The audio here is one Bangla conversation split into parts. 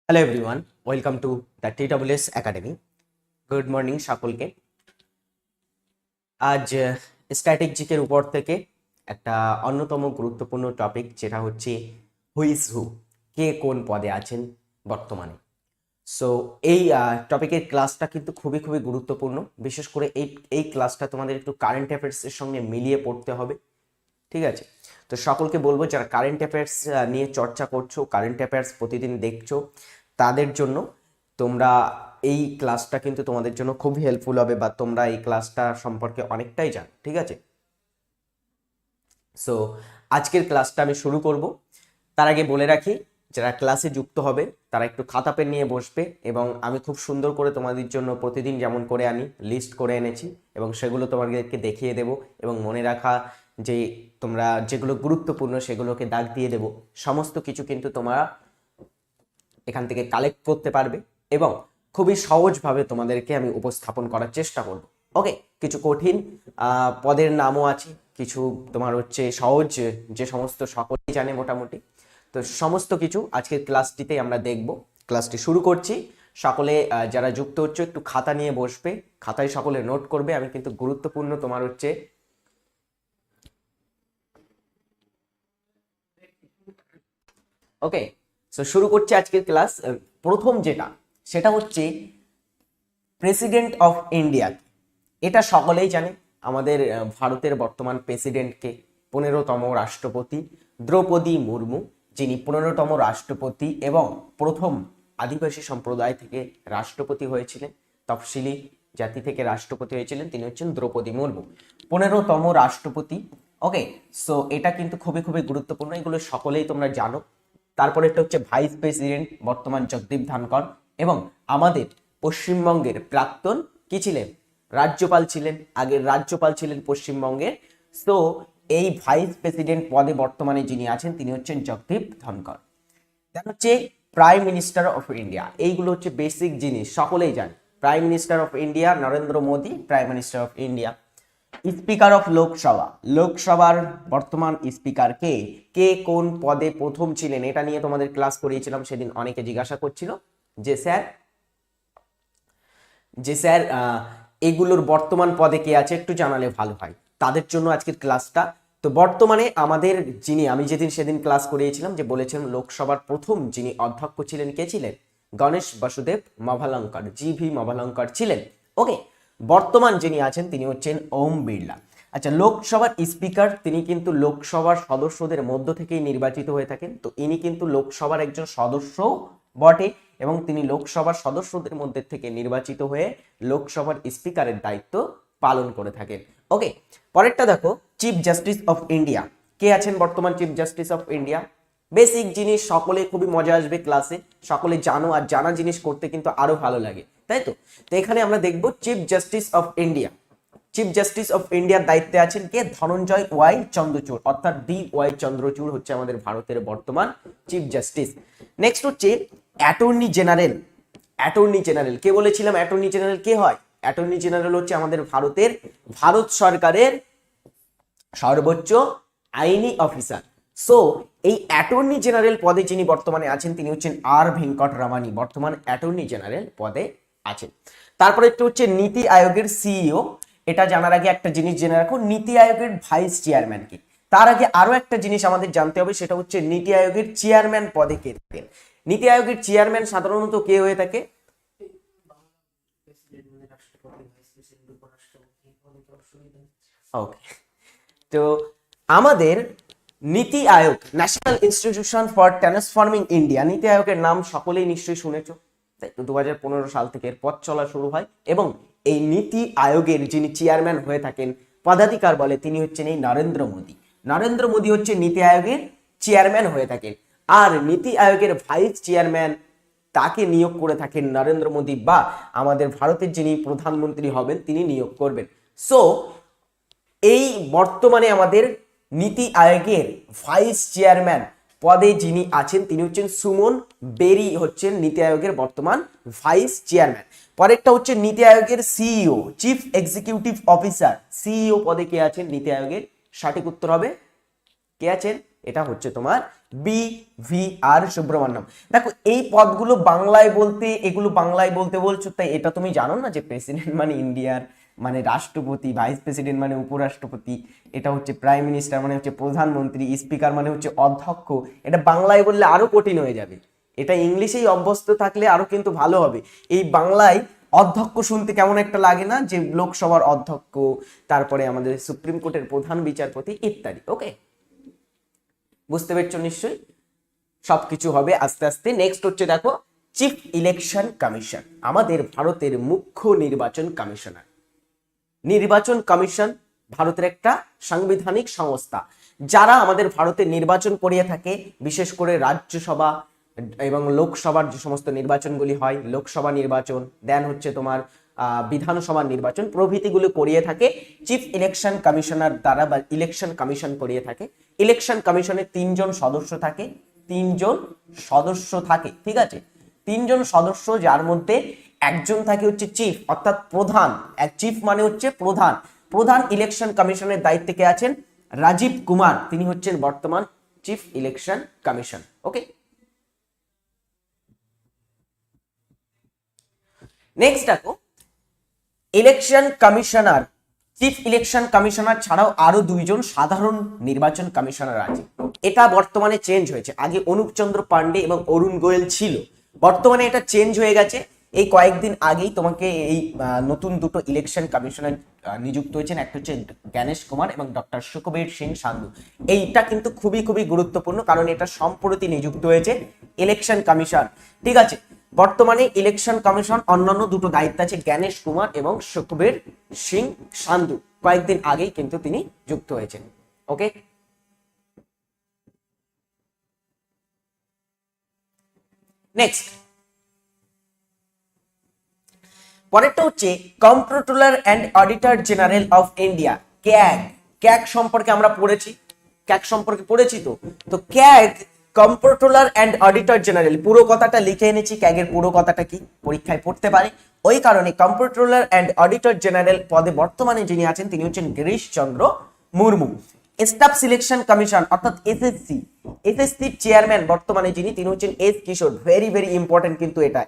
Hello everyone, welcome to the TWS academy. Good morning সকলকে। আজ স্ট্র্যাটেজিকের উপর থেকে একটা অন্যতম গুরুত্বপূর্ণ টপিক, যেটা হচ্ছে হুইজ হু, কে কোন পদে আছেন বর্তমানে। সো এই টপিকের ক্লাসটা কিন্তু খুবই খুবই গুরুত্বপূর্ণ। বিশেষ করে এই ক্লাসটা তোমাদের একটু কারেন্ট অ্যাফেয়ার্সের সঙ্গে মিলিয়ে পড়তে হবে, ঠিক আছে? তো সকলকে বলবো, যারা কারেন্ট অ্যাফেয়ার্স নিয়ে চর্চা করছো, কারেন্ট অ্যাফেয়ার্স প্রতিদিন দেখছো, তাদের জন্য তোমরা এই ক্লাসটা কিন্তু তোমাদের জন্য খুব হেল্পফুল হবে, বা তোমরা এই ক্লাসটা সম্পর্কে অনেকটাই জানো, ঠিক আছে? সো আজকের ক্লাসটা আমি শুরু করব। তার আগে বলে রাখি, যারা ক্লাসে যুক্ত হবে তারা একটু খাতা পেন নিয়ে বসবে, এবং আমি খুব সুন্দর করে তোমাদের জন্য প্রতিদিন যেমন করে আনি লিস্ট করে এনেছি, এবং সেগুলো তোমাদেরকে দেখিয়ে দেব, এবং মনে রাখা যে তোমরা যেগুলো গুরুত্বপূর্ণ সেগুলোকে দাগ দিয়ে দেব। সমস্ত কিছু কিন্তু তোমরা এখান থেকে কালেক্ট করতে পারবে, এবং খুবই সহজভাবে তোমাদেরকে আমি উপস্থাপন করার চেষ্টা করব। ওকে, কিছু কঠিন পদের নামও আছে, কিছু তোমার হচ্ছে সহজ, যে সমস্ত সকলেই জানে মোটামুটি। তো সমস্ত কিছু আজকের ক্লাসটিতে আমরা দেখব। ক্লাসটি শুরু করছি। সকলে যারা যুক্ত হচ্ছে একটু খাতা নিয়ে বসবে, খাতায় সকলে নোট করবে। আমি কিন্তু গুরুত্বপূর্ণ তোমার হচ্ছে ওকে। সো শুরু করছি আজকের ক্লাস। প্রথম যেটা, সেটা হচ্ছে প্রেসিডেন্ট অফ ইন্ডিয়া। এটা সকলেই জানে, আমাদের ভারতের বর্তমান প্রেসিডেন্টকে 15তম রাষ্ট্রপতি দ্রৌপদী মুর্মু, যিনি 15তম রাষ্ট্রপতি এবং প্রথম আদিবাসী সম্প্রদায় থেকে রাষ্ট্রপতি হয়েছিলেন, তফসিলি জাতি থেকে রাষ্ট্রপতি হয়েছিলেন, তিনি হচ্ছেন দ্রৌপদী মুর্মু, 15তম রাষ্ট্রপতি। ওকে, সো এটা কিন্তু খুবই খুবই গুরুত্বপূর্ণ, এগুলো সকলেই তোমরা জানো। তারপরে একটা হচ্ছে ভাইস প্রেসিডেন্ট, বর্তমান জগদীপ ধনখড়, এবং আমাদের পশ্চিমবঙ্গের প্রাক্তন কি ছিলেন, রাজ্যপাল ছিলেন, আগের রাজ্যপাল ছিলেন পশ্চিমবঙ্গের। তো এই ভাইস প্রেসিডেন্ট পদে বর্তমানে যিনি আছেন তিনি হচ্ছেন জগদীপ ধনখড়। দেন হচ্ছে প্রাইম মিনিস্টার অফ ইন্ডিয়া। এইগুলো হচ্ছে বেসিক জিনিস, সকলেই জানে। Prime minister of India Narendra Modi, prime minister of India. Speaker of Lok Sabha, লোকসভার বর্তমান স্পিকার কে, কে কোন পদে প্রথম ছিলেন, এটা নিয়ে তোমাদের ক্লাস করিয়েছিলাম সেদিন। অনেকে জিজ্ঞাসা করছিল যে স্যার এগুলোর বর্তমান পদে কে আছে, একটু জানালে ভালো হয়। তাদের জন্য আজকের ক্লাসটা। তো বর্তমানে আমাদের যিনি, আমি সেদিন ক্লাস করিয়েছিলাম, যে বলেছিলাম লোকসভার প্রথম যিনি অধ্যক্ষ ছিলেন কে ছিলেন, গণেশ বাসুদেব মভালঙ্কর, GV মভালঙ্কর ছিলেন। ওকে, বর্তমান যিনি আছেন তিনি হচ্ছেন ওম বিড়লা। আচ্ছা, লোকসভার স্পিকার তিনি কিন্তু লোকসভার সদস্যদের মধ্য থেকেই নির্বাচিত হয়ে থাকেন। তো ইনি কিন্তু লোকসভার একজন সদস্য বটে, এবং তিনি লোকসভার সদস্যদের মধ্যে থেকে নির্বাচিত হয়ে লোকসভার স্পিকারের দায়িত্ব পালন করে থাকেন। ওকে, পরেরটা দেখো, চিফ জাস্টিস অফ ইন্ডিয়া। কে আছেন বর্তমান chief justice of India? Basic জিনিস, সকলে খুবই মজা আসবে ক্লাসে, সকলে জানো, আর জানা জিনিস করতে কিন্তু আরো ভালো লাগে, তাই তো? তো এখানে আমরা দেখব chief justice of India. Chief justice of ইন্ডিয়ার দায়িত্বে আছেন কে? ধনঞ্জয় ওয়াই চন্দ্রচূড়, অর্থাৎ DY চন্দ্রচূড় হচ্ছে আমাদের ভারতের বর্তমান চিফ জাস্টিস। নেক্সট হচ্ছে অ্যাটর্নি জেনারেল। অ্যাটর্নি জেনারেল কে বলেছিলাম? অ্যাটর্নি জেনারেল কে হয়? অ্যাটর্নি জেনারেল হচ্ছে আমাদের ভারত সরকারের সর্বোচ্চ আইনি অফিসার। সো এই অ্যাটর্নি জেনারেল পদে যিনি বর্তমানে আছেন তিনি হচ্ছেন R ভেঙ্কট রমানি, বর্তমান অ্যাটর্নি জেনারেল পদে আছেন। তারপরে একটু হচ্ছে নীতি আয়োগের CEO। এটা জানার আগে একটা জিনিস জেনে রাখো, নীতি আয়োগের ভাইস চেয়ারম্যান কি। তার আগে আরো একটা জিনিস আমাদের জানতে হবে, সেটা হচ্ছে নীতি আয়োগের চেয়ারম্যান পদে কে থাকেন। নীতি আয়োগের চেয়ারম্যান সাধারণত কে হয়ে থাকে? ওকে, তো আমাদের NITI Aayog, national institution for transforming India, NITI আয়োগের নাম সকলেই নিশ্চয়ই শুনেছো, তাই তো? 2015 সাল থেকে এর পথ চলা শুরু হয়, এবং এই নীতি আয়োগের যিনি চেয়ারম্যান হয়ে থাকেন, পদাধিকার বলে, তিনি হচ্ছেন এই নরেন্দ্র মোদী। নরেন্দ্র মোদী হচ্ছে নীতি আয়োগের চেয়ারম্যান হয়ে থাকেন। আর নীতি আয়োগের ভাইস চেয়ারম্যান তাকে নিয়োগ করে থাকেন নরেন্দ্র মোদী, বা আমাদের ভারতের যিনি প্রধানমন্ত্রী হবেন তিনি নিয়োগ করবেন। সো এই বর্তমানে আমাদের নীতি আয়োগের ভাইস চেয়ারম্যান পদে যিনি আছেন তিনি হচ্ছেন সুমন বেরি, হচ্ছেন নীতি আয়োগের বর্তমান ভাইস চেয়ারম্যান। পরেরটা হচ্ছে নীতি আয়োগের CEO, chief executive officer. CEO পদে কে আছেন নীতি আয়োগের? সঠিক উত্তর হবে কে আছেন? এটা হচ্ছে তোমার BVR সুব্রমণ্যম। দেখো এই পদগুলো বাংলায় বলতে, এগুলো বাংলায় বলতে বলছো, তাই এটা তুমি জানো না যে প্রেসিডেন্ট মানে ইন্ডিয়ার মানে রাষ্ট্রপতি, ভাইস প্রেসিডেন্ট মানে উপরাষ্ট্রপতি, এটা হচ্ছে প্রাইম মিনিস্টার মানে হচ্ছে প্রধানমন্ত্রী, স্পিকার মানে হচ্ছে অধ্যক্ষ। এটা বাংলায় বললে আরো কঠিন হয়ে যাবে, এটা ইংলিশেই অভ্যস্ত থাকলে আরো কিন্তু ভালো হবে। এই বাংলায় অধ্যক্ষ শুনতে কেমন একটা লাগে না, যে লোকসভার অধ্যক্ষ, তারপরে আমাদের সুপ্রিম কোর্টের প্রধান বিচারপতি ইত্যাদি। ওকে, বুঝতে পেরেছো নিশ্চয়ই, সবকিছু হবে আস্তে আস্তে। নেক্সট হচ্ছে দেখো চিফ ইলেকশন কমিশন, আমাদের ভারতের মুখ্য নির্বাচন কমিশনার। নির্বাচন কমিশন ভারতের একটা সাংবিধানিক সংস্থা, যারা আমাদের ভারতে নির্বাচন করিয়ে থাকে, বিশেষ করে রাজ্যসভা এবং লোকসভার যে সমস্ত নির্বাচনগুলি হয়, লোকসভা নির্বাচন, দেন হচ্ছে তোমার বিধানসভা নির্বাচন প্রভৃতিগুলো করিয়ে থাকে চিফ ইলেকশন কমিশনার দ্বারা, বা ইলেকশন কমিশন করিয়ে থাকে। ইলেকশন কমিশনে 3 জন সদস্য থাকে, 3 জন সদস্য থাকে, ঠিক আছে, 3 জন সদস্য, যার মধ্যে একজন থাকে হচ্ছে চিফ অর্থাৎ প্রধান। এক চিফ মানে হচ্ছে প্রধান। প্রধান ইলেকশন কমিশনের দায়িত্বে কে আছেন? রাজীব কুমার, তিনি হচ্ছেন বর্তমান চিফ ইলেকশন কমিশন। ওকে, নেক্সট দেখো election commissioner, chief election commissioner ছাড়াও আরো 2 জন সাধারণ নির্বাচন কমিশনার আছে। এটা বর্তমানে চেঞ্জ হয়েছে, আগে অনুপ চন্দ্র পান্ডে এবং অরুণ গোয়েল ছিল, বর্তমানে এটা চেঞ্জ হয়ে গেছে। এই কয়েকদিন আগেই তোমাকে এই নতুন 2টো ইলেকশন কমিশনার নিযুক্ত হয়েছেন, একটা হচ্ছে জ্ঞানেশ কুমার এবং ডক্টর সুখবীর সিং সান্ধু। এইটা কিন্তু খুবই খুবই গুরুত্বপূর্ণ, কারণ এটা সম্প্রতি নিযুক্ত হয়েছে ইলেকশন কমিশন, ঠিক আছে। বর্তমানে ইলেকশন কমিশন অন্যান্য 2টো দায়িত্ব আছে, জ্ঞানেশ কুমার এবং সুখবীর সিং সান্ধু, কয়েকদিন আগেই কিন্তু তিনি যুক্ত হয়েছেন। ওকে, নেক্সট পরেরটা হচ্ছে comptroller and auditor general of India, CAG. CAG সম্পর্কে আমরা পড়েছি, ক্যাগ সম্পর্কে পড়েছি তো CAG comptroller and auditor general, পুরো কথাটা লিখে এনেছি, ক্যাগের পুরো কথাটা কি পরীক্ষায় পড়তে পারে, ওই কারণে কম্পট্রোলার অ্যান্ড অডিটর জেনারেল পদে বর্তমানে যিনি আছেন তিনি হচ্ছেন গিরিশ চন্দ্র মুর্মু। স্টাফ সিলেকশন কমিশন অর্থাৎ এসএসসি, এসএসসির চেয়ারম্যান বর্তমানে যিনি, তিনি হচ্ছেন এস কিশোর। ভেরি ভেরি ইম্পর্টেন্ট কিন্তু এটা,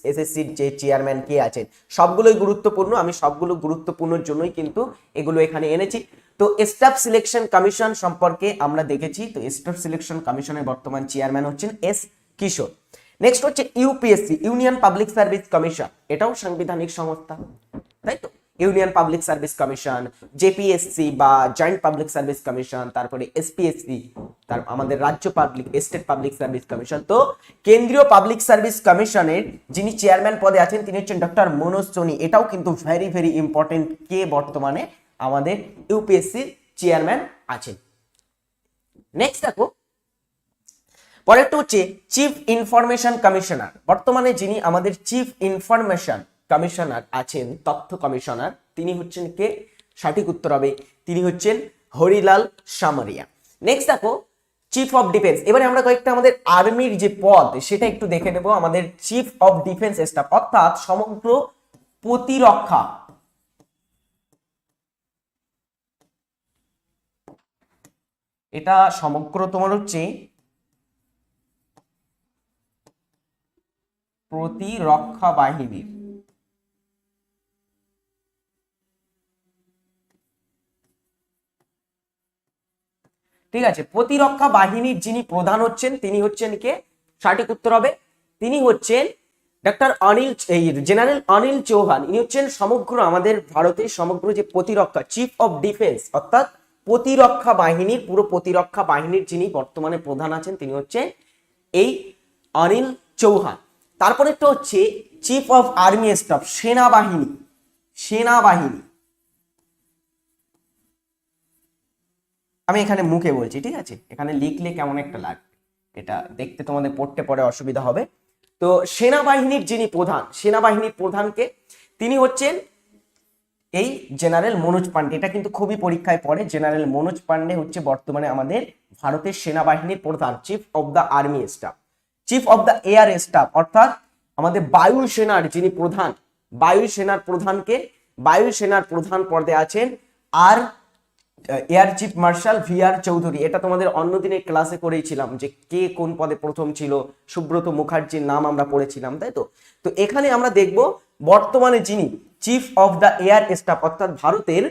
এসএসসির যে চেয়ারম্যান কে আছেন, সবগুলোই গুরুত্বপূর্ণ, আমি সবগুলো গুরুত্বপূর্ণর জন্যই কিন্তু এগুলো এখানে এনেছি। তো স্টাফ সিলেকশন কমিশন সম্পর্কে আমরা দেখেছি, তো স্টাফ সিলেকশন কমিশনের বর্তমান চেয়ারম্যান হচ্ছেন এস কিশোর। নেক্সট হচ্ছে UPSC, union public service commission, এটাও সাংবিধানিক সংস্থা, তাই তো, ইউনিয়ন পাবলিক সার্ভিস কমিশন, জেপিএসসি বা জয়েন্ট পাবলিক সার্ভিস কমিশন, তারপরে এসপিএসসি, তার আমাদের রাজ্য public state public service commission. তো কেন্দ্রীয় পাবলিক সার্ভিস কমিশনের যিনি চেয়ারম্যান পদে আছেন তিনি হচ্ছেন ডক্টর মনোজ সোনি, এটাও কিন্তু ভেরি ভেরি ইম্পর্টেন্ট, কে বর্তমানে আমাদের ইউপিএসসির চেয়ারম্যান আছেন। নেক্সট দেখো পরেরটা হচ্ছে চিফ ইনফরমেশন কমিশনার, বর্তমানে যিনি আমাদের চিফ ইনফরমেশন কমিশনার আছেন, তথ্য কমিশনার, তিনি হচ্ছেন কে? সঠিক উত্তর হবে তিনি হচ্ছেন হরিলাল সামরিয়া। নেক্সট দেখো চিফ অফ ডিফেন্স, এবারে আমরা কয়েকটা আমাদের আর্মির যে পদ সেটা একটু দেখে নেব। আমাদের চিফ অফ ডিফেন্স স্টাফ অর্থাৎ সমগ্র প্রতিরক্ষা, এটা সমগ্র তোমার হচ্ছে প্রতিরক্ষা বাহিনীর, ঠিক আছে, প্রতিরক্ষা বাহিনীর যিনি প্রধান হচ্ছেন তিনি হচ্ছেন কে? সঠিক উত্তর হবে তিনি হচ্ছেন ডক্টর অনিল, জেনারেল অনিল চৌহান। ইনি হচ্ছেন সমগ্র আমাদের ভারতের সমগ্র যে প্রতিরক্ষা, চিফ অফ ডিফেন্স অর্থাৎ প্রতিরক্ষা বাহিনীর, পুরো প্রতিরক্ষা বাহিনীর যিনি বর্তমানে প্রধান আছেন তিনি হচ্ছে এই অনিল চৌহান। তারপরে তো হচ্ছে চিফ অফ আর্মি স্টাফ, সেনাবাহিনী, সেনাবাহিনী, আমি এখানে মুখে বলছি, ঠিক আছে, এখানে লিখলে কেমন একটা লাগবে, এটা দেখতে তোমাদের পড়তে পরে অসুবিধা হবে। তো সেনাবাহিনীর যিনি প্রধান, সেনাবাহিনীর প্রধানকে, তিনি হচ্ছেন এই জেনারেল মনোজ পান্ডে, এটা কিন্তু খুবই পরীক্ষায় পড়ে। জেনারেল মনোজ পান্ডে হচ্ছে বর্তমানে আমাদের ভারতের সেনাবাহিনীর প্রধান, chief of the army staff. Chief of the air staff অর্থাৎ আমাদের বায়ুসেনার যিনি প্রধান, বায়ুসেনার প্রধানকে, বায়ুসেনার প্রধান পদে আছেন আর air chief marshal VR Chaudhari. এটা তোমাদের অন্যদিনের ক্লাসে করেছিলাম যে কে কোন পদে প্রথম ছিল, সুব্রত মুখার্জির নাম আমরা পড়েছিলাম, তাই তো। তো এখানে আমরা দেখব বর্তমানে যিনি chief of the air staff অর্থাৎ ভারতের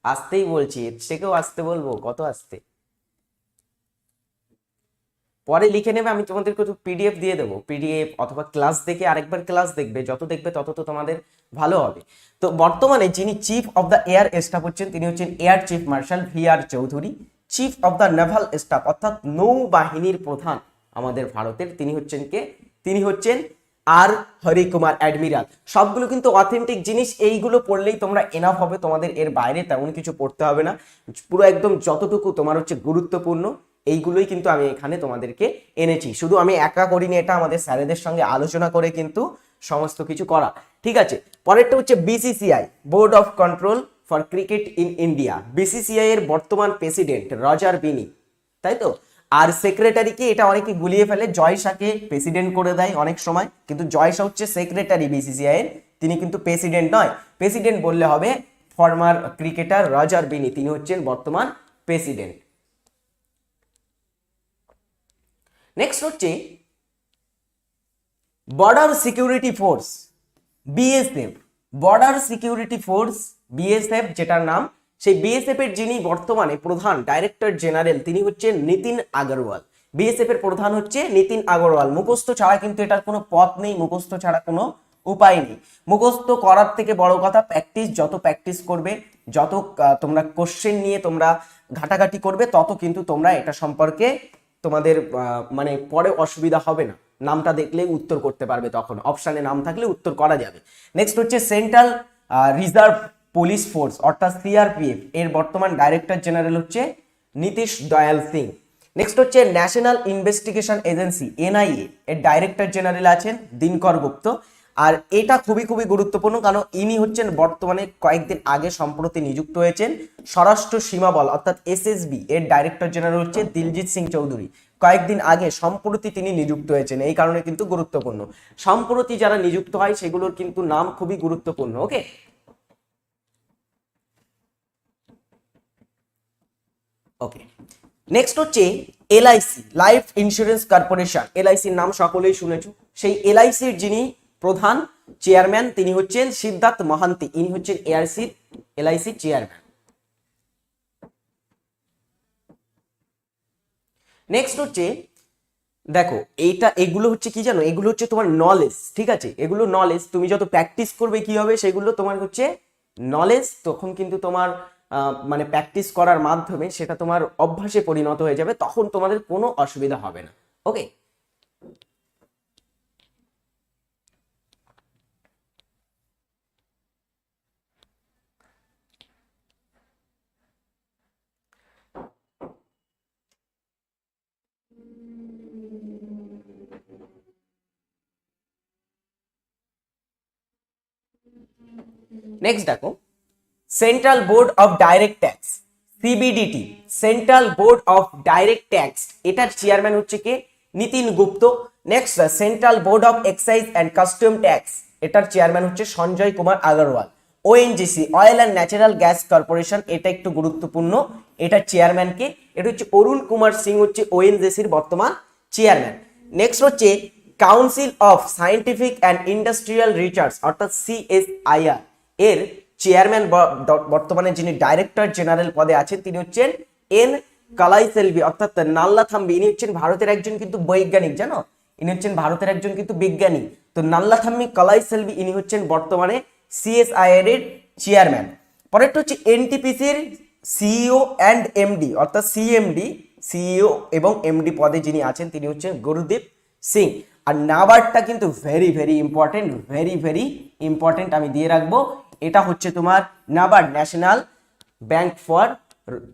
আসতেই বলছি, এর থেকেও আসতে বলবো, কত আসতে, পরে লিখে নেবে, আমি তোমাদেরকে একটু PDF দিয়ে দেবো, PDF অথবা ক্লাস দেখে আরেকবার ক্লাস দেখবে, যত দেখবে তত তো তোমাদের ভালো হবে। তো বর্তমানে যিনি chief of the air staff হচ্ছেন তিনি হচ্ছেন air chief marshal VR Chowdhury. Chief of the Naval staff অর্থাৎ নৌবাহিনীর প্রধান আমাদের ভারতের, তিনি হচ্ছেন কে, তিনি হচ্ছেন আর হরিকুমার অ্যাডমিরাল। সবগুলো কিন্তু অথেন্টিক জিনিস, এইগুলো পড়লেই তোমরা এনাফ হবে, তোমাদের এর বাইরে তেমন কিছু পড়তে হবে না, পুরো একদম যতটুকু তোমার হচ্ছে গুরুত্বপূর্ণ এইগুলোই কিন্তু আমি এখানে তোমাদেরকে এনেছি। শুধু আমি একা করিনি, এটা আমাদের স্যারেদের সঙ্গে আলোচনা করে কিন্তু সমস্ত কিছু করা, ঠিক আছে। পরেরটা হচ্ছে BCCI, board of control for cricket in India. BCCI এর বর্তমান প্রেসিডেন্ট রজার বিনি, তাই তো। আর সেক্রেটারিকে, এটা অনেকে গুলিয়ে ফেলে, জয় শাহকে প্রেসিডেন্ট করে দেয় অনেক সময়, কিন্তু জয় শাহ হচ্ছে সেক্রেটারি BCCI এর, তিনি কিন্তু প্রেসিডেন্ট নয়। প্রেসিডেন্ট বললে হবে ফর্মার ক্রিকেটার রজার বিনি, তিনি হচ্ছেন বর্তমান প্রেসিডেন্ট। নেক্সট হচ্ছে border security force BSF, border security force BSF যেটার নাম, সেই BSF এর যিনি বর্তমানে প্রধান ডাইরেক্টর জেনারেল তিনি হচ্ছেন নীতিন আগরওয়াল। BSF এর প্রধান হচ্ছে নীতিন আগরওয়াল। মুখস্থ ছাড়া কিন্তু এটার কোনো পথ নেই, মুখস্থ ছাড়া কোনো উপায় নেই। মুখস্থ করার থেকে বড় কথা প্র্যাকটিস, যত প্র্যাকটিস করবে, যত তোমরা কোশ্চেন নিয়ে তোমরা ঘাটাঘাটি করবে, তত কিন্তু তোমরা এটা সম্পর্কে তোমাদের মানে পরে অসুবিধা হবে না, নামটা দেখলে উত্তর করতে পারবে, তখন অপশানে নাম থাকলে উত্তর করা যাবে। নেক্সট হচ্ছে সেন্ট্রাল রিজার্ভ পুলিশ ফোর্স অর্থাৎ CRPF, এর বর্তমান ডাইরেক্টর জেনারেল হচ্ছে নীতিশ দয়াল সিং। নেক্সট হচ্ছে ন্যাশনাল ইনভেস্টিগেশন এজেন্সি NIA, এর ডাইরেক্টর জেনারেল আছেন দিনকর গুপ্ত। আর এটা খুবই খুবই গুরুত্বপূর্ণ, কারণ ইনি হচ্ছেন বর্তমানে কয়েকদিন আগে সম্প্রতি নিযুক্ত হয়েছেন স্বরাষ্ট্র সীমা বল অর্থাৎ SSB, এর ডাইরেক্টর জেনারেল হচ্ছে দিলজিৎ সিং চৌধুরী। কয়েকদিন আগে সম্প্রতি তিনি নিযুক্ত হয়েছেন, এই কারণে কিন্তু গুরুত্বপূর্ণ, সম্প্রতি যারা নিযুক্ত হয় সেগুলোর কিন্তু নাম খুবই গুরুত্বপূর্ণ। ওকে, ওকে। নেক্সট হচ্ছে LIC, লাইফ ইন্স্যুরেন্স কর্পোরেশন। LICর নাম সকলেই শুনেছো। সেই LICর যিনি প্রধান চেয়ারম্যান তিনি হচ্ছেন সিদ্ধার্থ মহান্তি, ইনি হচ্ছেন LIC চেয়ারম্যান। নেক্সট হচ্ছে দেখো, এগুলো হচ্ছে কি জানো, এগুলো হচ্ছে তোমার নলেজ, ঠিক আছে। এগুলো নলেজ, তুমি যত প্র্যাকটিস করবে কি হবে, সেগুলো তোমার হচ্ছে নলেজ, তখন কিন্তু তোমার মানে প্র্যাকটিস করার মাধ্যমে সেটা তোমার অভ্যাসে পরিণত হয়ে যাবে, তখন তোমাদের কোনো অসুবিধা হবে না। ওকে, নেক্সট দেখো central board of direct tax CBDT, central board of direct tax, এটার চেয়ারম্যান হচ্ছে কে, Nitin Gupta. Next central board of excise and custom tax, এটার চেয়ারম্যান হচ্ছে Sanjay Kumar Agarwal. ONGC, oil and natural gas corporation, এটা একটু গুরুত্বপূর্ণ, এটার চেয়ারম্যান কে, এটা হচ্ছে অরুণ কুমার সিং, হচ্ছে ONGCর বর্তমান চেয়ারম্যান। নেক্সট হচ্ছে council of scientific and industrial research অর্থাৎ CSIR, এর চেয়ারম্যান বর্তমানে যিনি ডাইরেক্টর জেনারেল পদে আছেন তিনি হচ্ছেন N কালাইসেলভি অর্থাৎ নাল্লাথাম্বি, ইনি হচ্ছেন ভারতের একজন কিন্তু বৈজ্ঞানিক, জানো, ইনি হচ্ছেন ভারতের একজন কিন্তু বিজ্ঞানী। তো নাল্লাথাম্বি কালাইসেলভি ইনি হচ্ছেন বর্তমানে CSIR এর চেয়ারম্যান। পরেরটা হচ্ছে NTPC-র CEO অ্যান্ড MD অর্থাৎ CMD, CEO এবং MD পদে যিনি আছেন তিনি হচ্ছেন গুরুদীপ সিং। আর নাবার্ডটা কিন্তু very very important, very very important, আমি দিয়ে রাখবো। এটা হচ্ছে তোমার NABARD, national bank for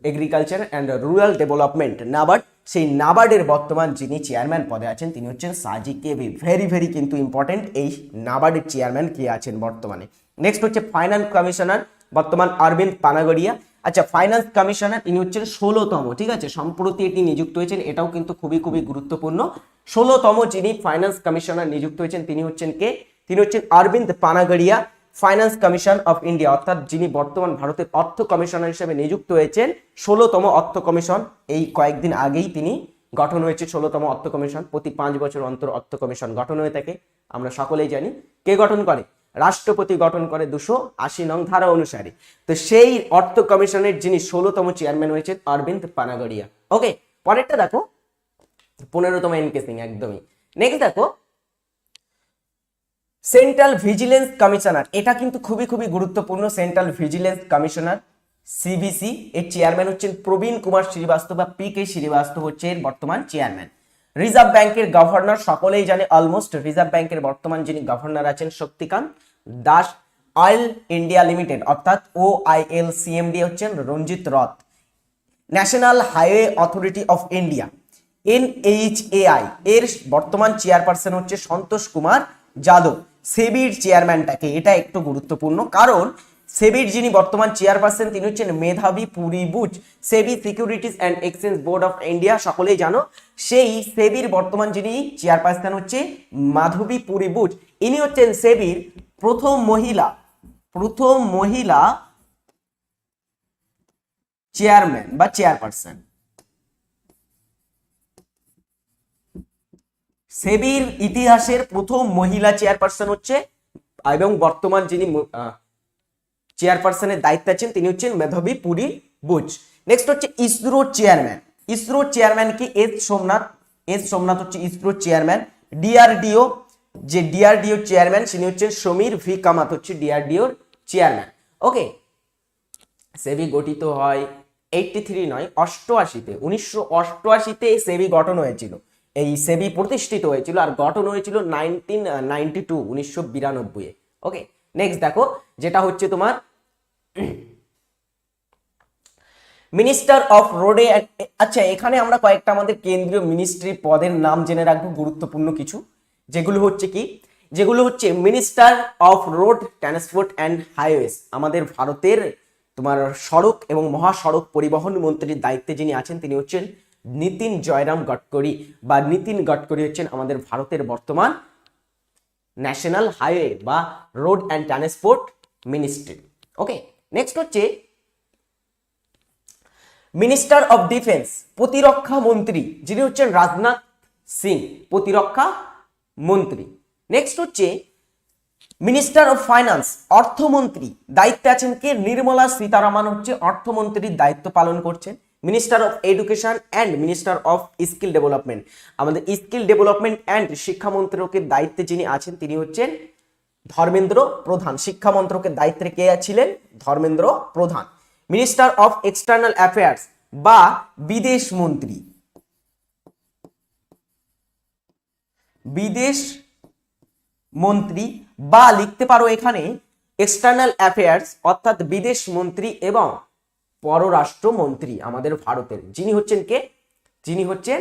agriculture and rural development, NABARD. সেই নাবার্ডের বর্তমান যিনি চেয়ারম্যান পদে আছেন তিনি হচ্ছেন সাজি কেভি। ভেরি ভেরি কিন্তু ইম্পর্টেন্ট, এই নাবার্ডের চেয়ারম্যান কে আছেন বর্তমানে। নেক্সট হচ্ছে ফাইন্যান্স কমিশনার, বর্তমান অরবিন্দ পানাগড়িয়া। আচ্ছা, ফাইন্যান্স কমিশনার ইনি হচ্ছেন 16তম, ঠিক আছে, সম্প্রতি এটি নিযুক্ত হয়েছেন, এটাও কিন্তু খুবই খুবই গুরুত্বপূর্ণ। 16তম যিনি ফাইন্যান্স কমিশনার নিযুক্ত হয়েছেন তিনি হচ্ছেন কে, তিনি হচ্ছেন Arvind Panagariya. Finance commission of India, অর্থাৎ যিনি বর্তমান ভারতের অর্থ কমিশনার হিসেবে নিযুক্ত হয়েছেন, 16তম অর্থ কমিশন, এই কয়েকদিন আগেই তিনি গঠন হয়েছে 16তম অর্থ কমিশন। প্রতি 5 বছর অন্তর অর্থ কমিশন গঠন হয়ে থাকে, আমরা সকলেই জানি। কে গঠন করে? রাষ্ট্রপতি গঠন করে 280 নং ধারা অনুসারে। তো সেই অর্থ কমিশনের যিনি 16তম চেয়ারম্যান হয়েছেন অরবিন্দ পানাগড়িয়া। ওকে, পরেরটা দেখো 15তম এনকে সিং, একদমই। নেক্সট দেখো সেন্ট্রাল ভিজিলেন্স কমিশনার, এটা কিন্তু খুবই খুবই গুরুত্বপূর্ণ। সেন্ট্রাল ভিজিলেন্স কমিশনার সিভিসি, এর চেয়ারম্যান হচ্ছেন প্রবীণ কুমার শ্রীবাস্তব বা পি কে শ্রীবাস্তব হচ্ছে এর বর্তমান চেয়ারম্যান। রিজার্ভ ব্যাংকের গভর্নর সকলেই জানে অলমোস্ট, রিজার্ভ ব্যাংকের বর্তমান যিনি গভর্নর আছেন Shaktikanta Das. Oil India limited অর্থাৎ OIL CMD হচ্ছেন রঞ্জিত রথ। National highway authority of India NHAI এর বর্তমান চেয়ারপারসন হচ্ছে সন্তোষ কুমার যাদব। সেবির চেয়ারম্যানটাকে, এটা একটু গুরুত্বপূর্ণ কারণ সেবির যিনি বর্তমান চেয়ারপারসন তিনি হচ্ছেন Madhabi Puri Buch. SEBI securities and exchange board of India, সকলেই জানো। সেই সেবির বর্তমান যিনি চেয়ারপারসন হচ্ছে মাধবী পুরী বুচ। ইনি হচ্ছেন সেবির প্রথম মহিলা চেয়ারম্যান বা চেয়ারপারসন। সেবির ইতিহাসের প্রথম মহিলা চেয়ারপারসন হচ্ছে, এবং বর্তমান যিনি চেয়ারপারসনের দায়িত্বে আছেন তিনি হচ্ছেন মেধাবী পুরী বুচ। নেক্সট হচ্ছে ইসরোর চেয়ারম্যান। ইসরোর চেয়ারম্যান কি? এস সোমনাথ হচ্ছে ইসরোর চেয়ারম্যান। ডিআরডিও, যে ডিআরডিও চেয়ারম্যান তিনি হচ্ছেন সমীর ভি কামাত হচ্ছে ডিআরডিওর চেয়ারম্যান। ওকে, সেবি গঠিত হয় 83 নয় 88-তে, 1988-তে সেবি গঠন হয়েছিল। এই সেবি প্রতিষ্ঠিত হয়েছিল আর গঠন হয়েছিল 1992। ওকে, নেক্সট দেখো যেটা হচ্ছে তোমার মিনিস্টার অফ রোডে। আচ্ছা, এখানে আমরা কয়েকটা আমাদের কেন্দ্রীয় মিনিস্ট্রি পদের নাম জেনে রাখবো, গুরুত্বপূর্ণ কিছু, যেগুলো হচ্ছে minister of road transport and highways. আমাদের ভারতের তোমার সড়ক এবং মহাসড়ক পরিবহন মন্ত্রীর দায়িত্বে যিনি আছেন তিনি হচ্ছেন নীতিন জয়রাম গডকরি, বা নীতিন গডকরি হচ্ছেন আমাদের ভারতের বর্তমান ন্যাশনাল হাইওয়ে বা road and transport ministry. Okay, next হচ্ছে মিনিস্টার অফ ডিফেন্স, প্রতিরক্ষা মন্ত্রী, যিনি হচ্ছেন রাজনাথ সিং, প্রতিরক্ষা মন্ত্রী। নেক্সট হচ্ছে মিনিস্টার অফ ফাইন্যান্স, অর্থমন্ত্রী, দায়িত্বে আছেন কে? নির্মলা সীতারামন হচ্ছে অর্থমন্ত্রীর দায়িত্ব পালন করছেন। Minister of education and minister of skill development, আমাদের স্কিল ডেভেলপমেন্ট অ্যান্ড শিক্ষা মন্ত্রকের দায়িত্বে যিনি আছেন তিনি হচ্ছেন ধর্মেন্দ্র প্রধান। শিক্ষা মন্ত্রকের দায়িত্বে কে ছিলেন? ধর্মেন্দ্র প্রধান। মিনিস্টার অফ এক্সটার্নাল অ্যাফেয়ার্স বা বিদেশ মন্ত্রী, বা লিখতে পারো এখানে এক্সটার্নাল অ্যাফেয়ার্স অর্থাৎ বিদেশ মন্ত্রী এবং পররাষ্ট্র মন্ত্রী আমাদের ভারতের। যিনি হচ্ছেন কে? যিনি হচ্ছেন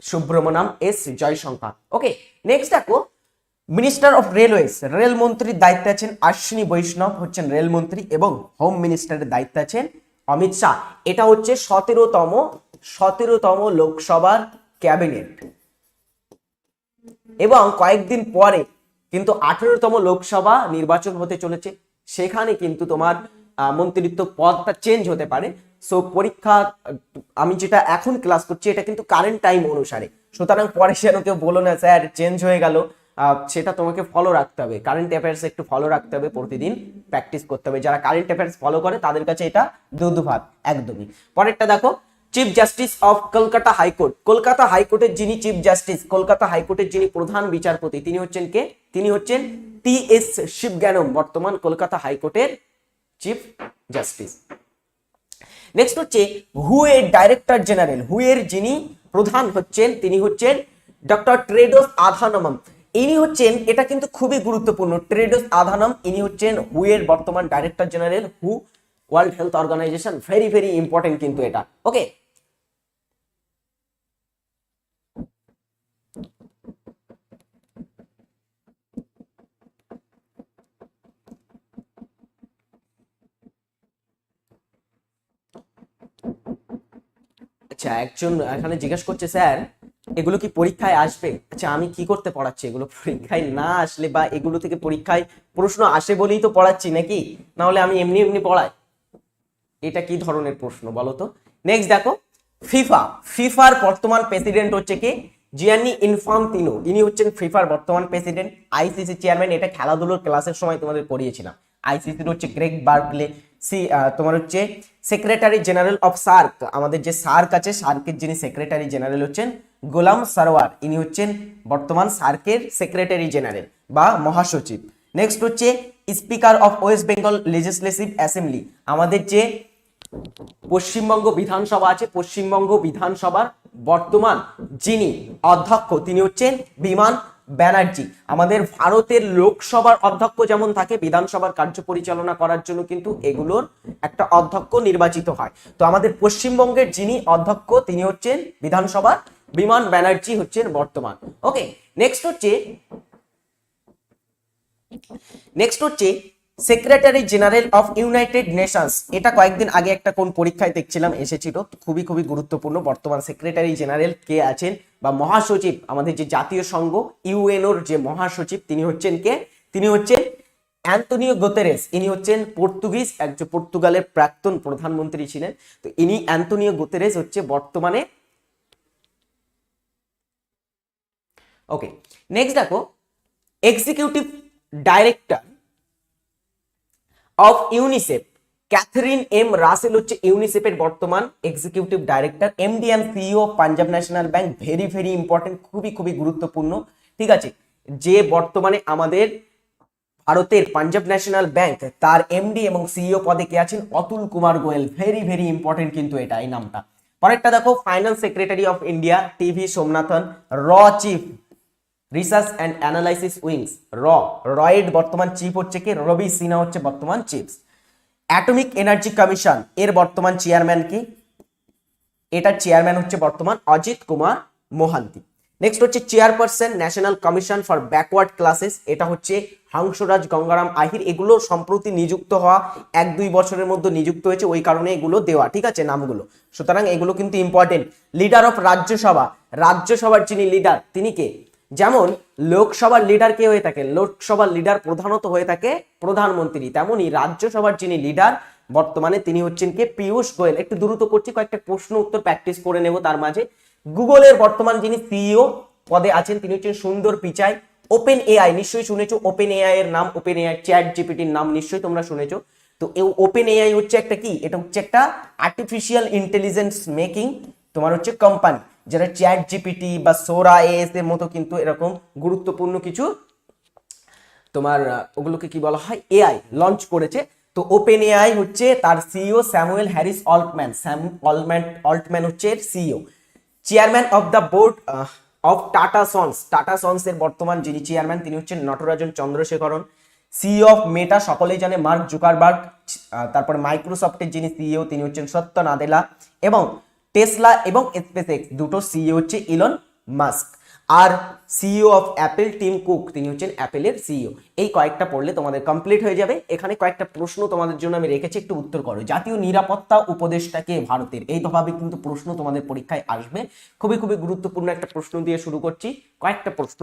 সুব্রমণ্যম এস জয়শঙ্কর। ওকে, নেক্সট দেখো মিনিস্টার অফ রেলওয়েজ, রেল মন্ত্রীর দায়িত্বে আছেন অশ্বিনী বৈষ্ণব হচ্ছেন রেলমন্ত্রী, এবং হোম মিনিস্টারের দায়িত্বে আছেন অমিত শাহ। এটা হচ্ছে 17তম লোকসভার ক্যাবিনেট, এবং কয়েকদিন পরে কিন্তু 18তম লোকসভা নির্বাচন হতে চলেছে। সেখানে কিন্তু তোমার মন্ত্রিত্ব পদটা চেঞ্জ হতে পারে। সো পরীক্ষা আমি যেটা এখন ক্লাস করছি এটা কিন্তু কারেন্ট টাইম অনুসারে, সুতরাং পরে যেন কেউ বলো না স্যার চেঞ্জ হয়ে গেল। সেটা তোমাকে ফলো রাখতে হবে, কারেন্ট অ্যাফেয়ার্স একটু ফলো রাখতে হবে, প্রতিদিন প্র্যাকটিস করতে হবে। যারা কারেন্ট অ্যাফেয়ার্স ফলো করে তাদের কাছে এটা দুধ ভাত একদমই। পরেরটা দেখো chief justice of Kolkata high court, Kolkata হাইকোর্টের যিনি চিফ জাস্টিস, কলকাতা হাইকোর্টের যিনি প্রধান বিচারপতি তিনি হচ্ছেন কে? তিনি হচ্ছেন TS শিবজ্ঞানম, বর্তমান কলকাতা হাইকোর্টের চিফ জাস্টিস। নেক্সট হচ্ছে হু এর ডাইরেক্টর জেনারেল, হু এর যিনি প্রধান হচ্ছেন তিনি হচ্ছেন ডক্টর টেড্রোস আধানম। ইনি হচ্ছেন, এটা কিন্তু খুবই গুরুত্বপূর্ণ, টেড্রোস আধানম ইনি হচ্ছেন হু এর বর্তমান ডাইরেক্টর জেনারেল, হু world health organization. Very very important কিন্তু এটা। ওকে, আচ্ছা একজন এখানে জিজ্ঞেস করছে স্যার এগুলো কি পরীক্ষায় আসবে? আচ্ছা আমি কি করতে পড়াচ্ছি? এগুলো পরীক্ষায় না আসলে বা এগুলো থেকে পরীক্ষায় প্রশ্ন আসে বলেই তো পড়াচ্ছি নাকি, না হলে আমি এমনি এমনি পড়াই? এটা কি ধরনের প্রশ্ন বলো তো। নেক্সট দেখো, ফিফা, ফিফার বর্তমান প্রেসিডেন্ট হচ্ছে কি? জিয়ানি ইনফান্তিনো, ইনি হচ্ছেন ফিফার বর্তমান প্রেসিডেন্ট। আইসিসি চেয়ারম্যান, এটা খেলাধুলোর ক্লাসের সময় তোমাদের পড়িয়েছিলাম। আইসিসির হচ্ছে গ্রেগ বার্কলে। তোমার হচ্ছে সেক্রেটারি জেনারেল অফ সার্ক, আমাদের যে সার্ক আছে সার্কের যিনি সেক্রেটারি জেনারেল হচ্ছেন গোলাম সারোয়ার, ইনি হচ্ছেন বর্তমান সার্কের সেক্রেটারি জেনারেল বা মহাসচিব। নেক্সট হচ্ছে speaker of West Bengal legislative assembly, আমাদের যে পশ্চিমবঙ্গ বিধানসভা আছে, পশ্চিমবঙ্গ বিধানসভার বর্তমান যিনি অধ্যক্ষ তিনি হচ্ছেন বিমান ব্যানার্জি। আমাদের ভারতের লোকসভার অধ্যক্ষ যেমন থাকে, বিধানসভার কার্য পরিচালনা করার জন্য কিন্তু এগুলোর একটা অধ্যক্ষ নির্বাচিত হয়। তো আমাদের পশ্চিমবঙ্গের যিনি অধ্যক্ষ তিনি হচ্ছেন বিধানসভার বিমান ব্যানার্জি হচ্ছেন বর্তমান। ওকে, নেক্সট হচ্ছে secretary general of United Nations, এটা কয়েকদিন আগে একটা কোন পরীক্ষায় দেখছিলাম এসেছিল, খুবই খুবই গুরুত্বপূর্ণ। বর্তমান সেক্রেটারি জেনারেল কে আছেন বা মহাসচিব, আমাদের যে জাতীয় সংঘ ইউএনওর যে মহাসচিব তিনি হচ্ছেন কে? তিনি হচ্ছেন অ্যান্তোনিও গুতেরেস। ইনি হচ্ছেন পর্তুগিজ, একজন পর্তুগালের প্রাক্তন প্রধানমন্ত্রী ছিলেন। তো ইনি অ্যান্তোনিও গুতেরেস হচ্ছে বর্তমানে। ওকে, নেক্সট দেখো, executive director of UNICEF Catherine M Russell হচ্ছে ইউনিসেফের বর্তমান executive director. MD and CEO Punjab National Bank, very very important, খুবই খুবই গুরুত্বপূর্ণ। ঠিক আছে, যে বর্তমানে আমাদের ভারতের পাঞ্জাব ন্যাশনাল ব্যাংক তার এমডি এবং সিইও পদে কে আছেন? Atul Kumar Goel, very very important কিন্তু এটা, এই নামটা। পরেরটা দেখো, finance secretary of India TV Somanathan, র chief research and analysis wings, রয়েড বর্তমান চিফ হচ্ছে কি? রবি সিনহা হচ্ছে বর্তমান চিফ। অ্যাটমিক এনার্জি কমিশন এর বর্তমান চেয়ারম্যান কি? এটার চেয়ারম্যান হচ্ছে বর্তমান অজিত কুমার মোহান্তি। নেক্সট হচ্ছে chairperson national commission for backward classes, এটা হচ্ছে হংসরাজ গঙ্গারাম আহির। এগুলো সম্প্রতি নিযুক্ত হওয়া, 1-2 বছরের মধ্যে নিযুক্ত হয়েছে, ওই কারণে এগুলো দেওয়া, ঠিক আছে নামগুলো। সুতরাং এগুলো কিন্তু ইম্পর্টেন্ট। লিডার অফ রাজ্যসভা, রাজ্যসভার যিনি লিডার তিনি কে? যেমন লোকসভার লিডার কে হয়ে থাকে? লোকসভার লিডার প্রধানত হয়ে থাকে প্রধানমন্ত্রী, তেমনি রাজ্যসভার যিনি লিডার বর্তমানে তিনি হচ্ছেন কে? পীযূষ গোয়েল। একটু দ্রুত করছি, কয়েকটা প্রশ্ন উত্তর প্র্যাকটিস করে নেব তার মাঝে। গুগলের বর্তমান যিনি সিইও পদে আছেন তিনি হচ্ছেন সুন্দর পিচাই। ওপেন এআই নিশ্চয়ই শুনেছো, ওপেন এআই এর নাম, ওপেন এআই চ্যাট জিপিটির নাম নিশ্চয়ই তোমরা শুনেছো। তো এই ওপেন এআই হচ্ছে একটা কি? এটা হচ্ছে একটা আর্টিফিশিয়াল ইন্টেলিজেন্স মেকিং তোমার হচ্ছে কোম্পানি, যেটা চ্যাট জিপিটি বা সোরা এএস এর মতো কিন্তু এরকম গুরুত্বপূর্ণ কিছু তোমার ওগুলোকে কি বলা হয়? এআই লঞ্চ করেছে। তো ওপেন এআই হচ্ছে তার CEO Samuel Harris Altman, Altman হচ্ছে এর CEO. Chairman of the board of tata sons, tata sons এর বর্তমান যিনি চেয়ারম্যান তিনি হচ্ছেন নটরাজন চন্দ্রশেখরন। সিইও অফ মেটা সকলেই জানে মার্ক জুকারবার্গ। তারপর মাইক্রোসফটের যিনি সিইও তিনি হচ্ছেন সত্য নাদেলা। এবং টেসলা এবং স্পেসএক্স দুটো সিইও হচ্ছে ইলন মাস্ক। আর CEO of Apple Tim Cook, তিনি হচ্ছেন অ্যাপেলের সিইও। এই কয়েকটা পড়লে তোমাদের কমপ্লিট হয়ে যাবে। এখানে কয়েকটা প্রশ্ন তোমাদের জন্য আমি রেখেছি, একটু উত্তর করো। জাতীয় নিরাপত্তা উপদেষ্টা কে ভারতের? এই ভাবে কিন্তু প্রশ্ন তোমাদের পরীক্ষায় আসবে। খুবই খুবই গুরুত্বপূর্ণ একটা প্রশ্ন দিয়ে শুরু করছি, কয়েকটা প্রশ্ন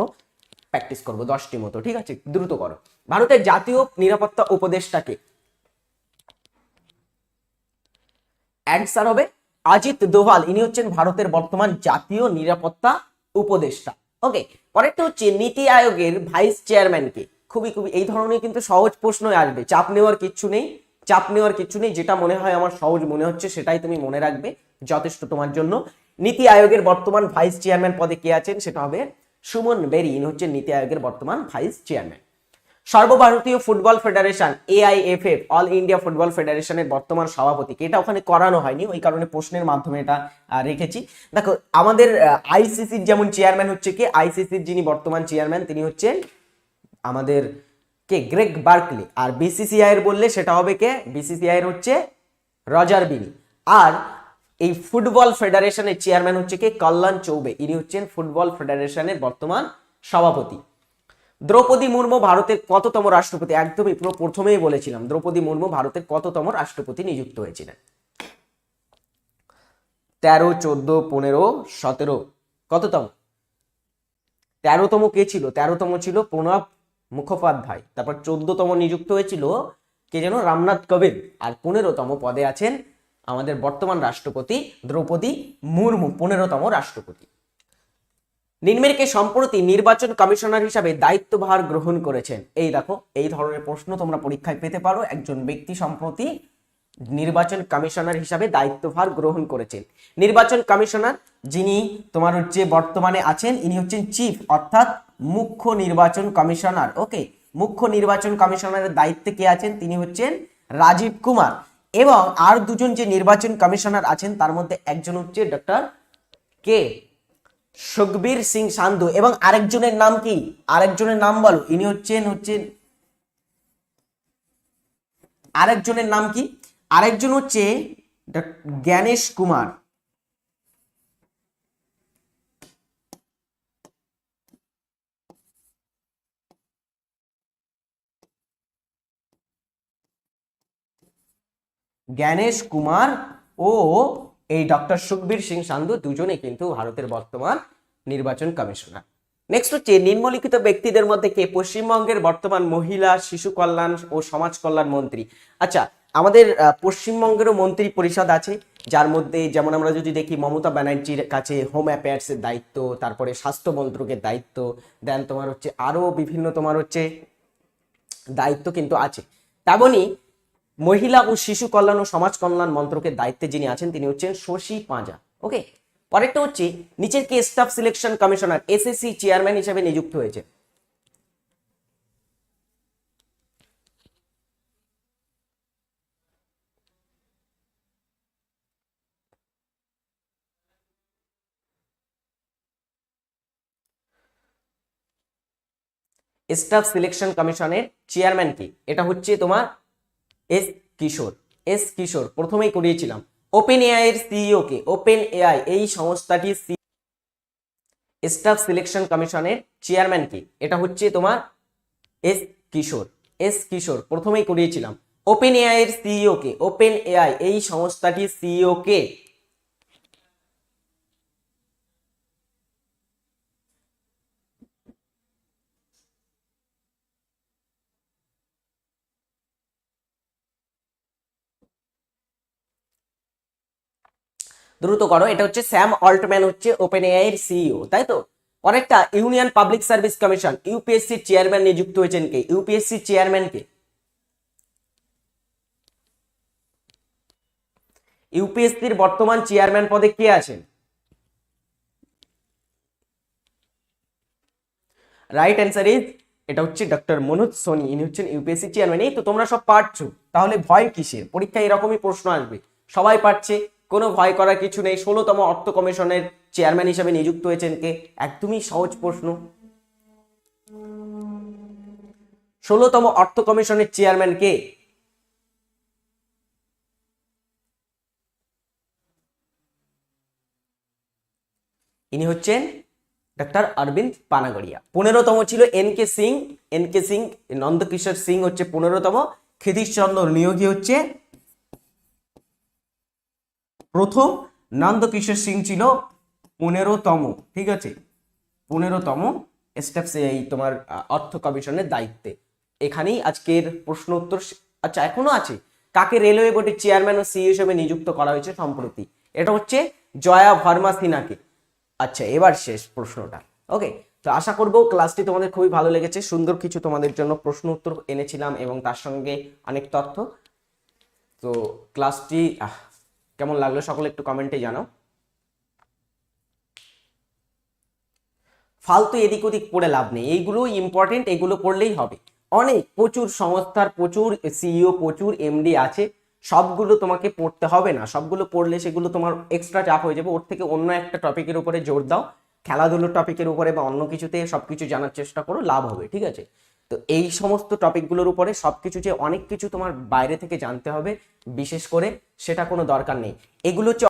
প্র্যাকটিস করবো 10টি মতো, ঠিক আছে দ্রুত করো। ভারতের জাতীয় নিরাপত্তা উপদেষ্টা কে? অ্যান্সার হবে অজিত দোভাল, ইনি হচ্ছেন ভারতের বর্তমান জাতীয় নিরাপত্তা উপদেষ্টা। ওকে, পরেরটা হচ্ছে নীতি আয়োগের ভাইস চেয়ারম্যান কে? খুবই খুবই এই ধরনের কিন্তু সহজ প্রশ্ন আসবে, চাপ নেওয়ার কিচ্ছু নেই, চাপ নেওয়ার কিচ্ছু নেই। যেটা মনে হয় আমার সহজ মনে হচ্ছে সেটাই তুমি মনে রাখবে, যথেষ্ট তোমার জন্য। নীতি আয়োগের বর্তমান ভাইস চেয়ারম্যান পদে কে আছেন? সেটা হবে সুমন বেরি, ইনি হচ্ছেন নীতি আয়োগের বর্তমান ভাইস চেয়ারম্যান। সর্বভারতীয় football federation AIFF, all India football ফেডারেশনের বর্তমান সভাপতি কে? এটা ওখানে করানো হয়নি, ওই কারণে প্রশ্নের মাধ্যমে এটা রেখেছি। দেখো আমাদের আইসিসির যেমন চেয়ারম্যান হচ্ছে কে? আইসিসির যিনি বর্তমান চেয়ারম্যান তিনি হচ্ছেন আমাদের কে? Greg Barclay. আর বিসিসিআই এর বললে সেটা হবে কে? বিসিসিআই এর হচ্ছে রজার বিনি। আর এই ফুটবল ফেডারেশনের চেয়ারম্যান হচ্ছে কে? কল্যাণ চৌবে, ইনি হচ্ছেন ফুটবল ফেডারেশনের বর্তমান সভাপতি। দ্রৌপদী মুর্মু ভারতের কততম রাষ্ট্রপতি? একদমই পুরো প্রথমেই বলেছিলাম, দ্রৌপদী মুর্মু ভারতের কততম রাষ্ট্রপতি নিযুক্ত হয়েছিলেন? 13, 14, 15, 17? কততম? 13তম কে ছিল? 13তম ছিল প্রণব মুখোপাধ্যায়। তারপর 14তম নিযুক্ত হয়েছিল কে যেন? রামনাথ কোবিন্দ। আর 15তম পদে আছেন আমাদের বর্তমান রাষ্ট্রপতি দ্রৌপদী মুর্মু, 15তম রাষ্ট্রপতি। নিম্নলিখিতকে সম্প্রতি নির্বাচন কমিশনার হিসাবে দায়িত্বভার গ্রহণ করেছেন। এই দেখো, এই ধরনের প্রশ্ন তোমরা পরীক্ষায় পেতে পারো। একজন ব্যক্তি সম্প্রতি নির্বাচন কমিশনার হিসাবে দায়িত্বভার গ্রহণ করেছেন। নির্বাচন কমিশনার যিনি তোমার হচ্ছে বর্তমানে আছেন, ইনি হচ্ছেন চিফ, অর্থাৎ মুখ্য নির্বাচন কমিশনার। ওকে, মুখ্য নির্বাচন কমিশনারের দায়িত্বে কে আছেন? তিনি হচ্ছেন রাজীব কুমার। এবং আর দুজন যে নির্বাচন কমিশনার আছেন তার মধ্যে একজন হচ্ছে ডক্টর কে? সুখবীর সিং সান্ধু। এবং আরেকজনের নাম কি? আরেকজনের নাম বলো। ইনি হচ্ছেন আরেকজনের নাম কি? আরেকজন হচ্ছে জ্ঞানেশ কুমার। জ্ঞানেশ কুমার ও এই ডক্টর সুখবীর সিং সান্ধু দুজনে কিন্তু ভারতের বর্তমান নির্বাচন কমিশনার। নেক্সট হচ্ছে নিম্নলিখিত ব্যক্তিদের মধ্যে কে পশ্চিমবঙ্গের বর্তমান মহিলা, শিশু কল্যাণ ও সমাজ কল্যাণ মন্ত্রী? আচ্ছা, আমাদের পশ্চিমবঙ্গেরও মন্ত্রী পরিষদ আছে, যার মধ্যে যেমন আমরা যদি দেখি মমতা ব্যানার্জির কাছে হোম অ্যাফেয়ার্স এর দায়িত্ব, তারপরে স্বাস্থ্য মন্ত্রকের দায়িত্ব, দেন তোমার হচ্ছে আরো বিভিন্ন তোমার হচ্ছে দায়িত্ব কিন্তু আছে। তেমনি মহিলা ও শিশু কল্যাণ ও সমাজ কল্যাণ মন্ত্রকের দায়িত্বে যিনি আছেন তিনি হচ্ছেন শশী পাঁজা। ওকে, পরেরটা হচ্ছে নিচের কে staff selection commissioner SSC chairman হিসেবে নিযুক্ত হয়েছে? স্টাফ সিলেকশন কমিশনের চেয়ারম্যান কি? এটা হচ্ছে তোমার এস কিশোর। এস কিশোর প্রথমেই করিয়েছিলাম। ওপেন এআই এর সিইও কে? ওপেন এআই এই সংস্থাটির স্টাফ সিলেকশন কমিশনের চেয়ারম্যান কি? এটা হচ্ছে তোমার এস কিশোর। এস কিশোর প্রথমেই করিয়েছিলাম। ওপেন এআই এর সিইও কে? ওপেন এআই এই সংস্থাটির সিইও কে? দ্রুত করো, এটা হচ্ছে স্যাম অল্টম্যান হচ্ছে ওপেন এআই এর সিইও, তাই তো? পরেরটা union public service commission UPSC chairman নিযুক্ত হয়েছেন কে? ইউপিএসসি চেয়ারম্যান কে? ইউপিএসসির বর্তমান চেয়ারম্যান পদে কে আছেন? রাইট অ্যান্সার ইজ এটা হচ্ছে ডক্টর মনোজ সোনি, ইনি হচ্ছেন ইউপিএসসি চেয়ারম্যান। এই তো তোমরা সব পারছো, তাহলে ভয় কিসের? পরীক্ষায় এরকমই প্রশ্ন আসবে, সবাই পারছে, কোনো ভয় করার কিছু নেই। 16তম অর্থ কমিশনের চেয়ারম্যান হিসেবে নিযুক্ত হয়েছেন কে? একদমই সহজ প্রশ্ন। 16তম অর্থ কমিশনের চেয়ারম্যান কে? ইনি হচ্ছেন ডক্টর অরবিন্দ পানাগড়িয়া। 15তম ছিল এনকে সিং। এনকে সিং, নন্দকিশোর সিং হচ্ছে 15তম। ক্ষিতীশ চন্দ্র নিয়োগী হচ্ছে প্রথম। নন্দকিশোর সিং ছিল 15তম। ঠিক আছে, 15তম স্টেপস এই তোমার অর্থ কমিশনের দায়িত্বে। এখানেই আজকের প্রশ্ন উত্তর। আচ্ছা, এখনো আছে। কাকে রেলওয়ে বোর্ডের চেয়ারম্যান ও সিইও হিসেবে নিযুক্ত করা হয়েছে সম্প্রতি? এটা হচ্ছে জয়া ভার্মা সিনহাকে। আচ্ছা, এবার শেষ প্রশ্নটা। ওকে, তো আশা করব ক্লাসটি তোমাদের খুবই ভালো লেগেছে। সুন্দর কিছু তোমাদের জন্য প্রশ্ন উত্তর এনেছিলাম এবং তার সঙ্গে অনেক তথ্য। তো ক্লাসটি কেমন লাগলো সকলে একটু কমেন্টে জানাও। ফালতু এদিক ওদিক পড়ে লাভ নেই, এইগুলো ইম্পর্টেন্ট, এগুলো পড়লেই হবে। অনেক প্রচুর সংস্থার প্রচুর সিইও প্রচুর এমডি আছে, সবগুলো তোমাকে পড়তে হবে না। সবগুলো পড়লে সেগুলো তোমার এক্সট্রা চাপ হয়ে যাবে। ওর থেকে অন্য একটা টপিকের উপরে জোর দাও, খেলাধুলোর টপিকের উপরে বা অন্য কিছুতে সবকিছু জানার চেষ্টা করো, লাভ হবে। ঠিক আছে, তো এই সমস্ত টপিকগুলোর উপরে সবকিছু যে অনেক কিছু তোমার বাইরে থেকে জানতে হবে বিশেষ করে, সেটা কোনো দরকার নেই। এগুলো হচ্ছে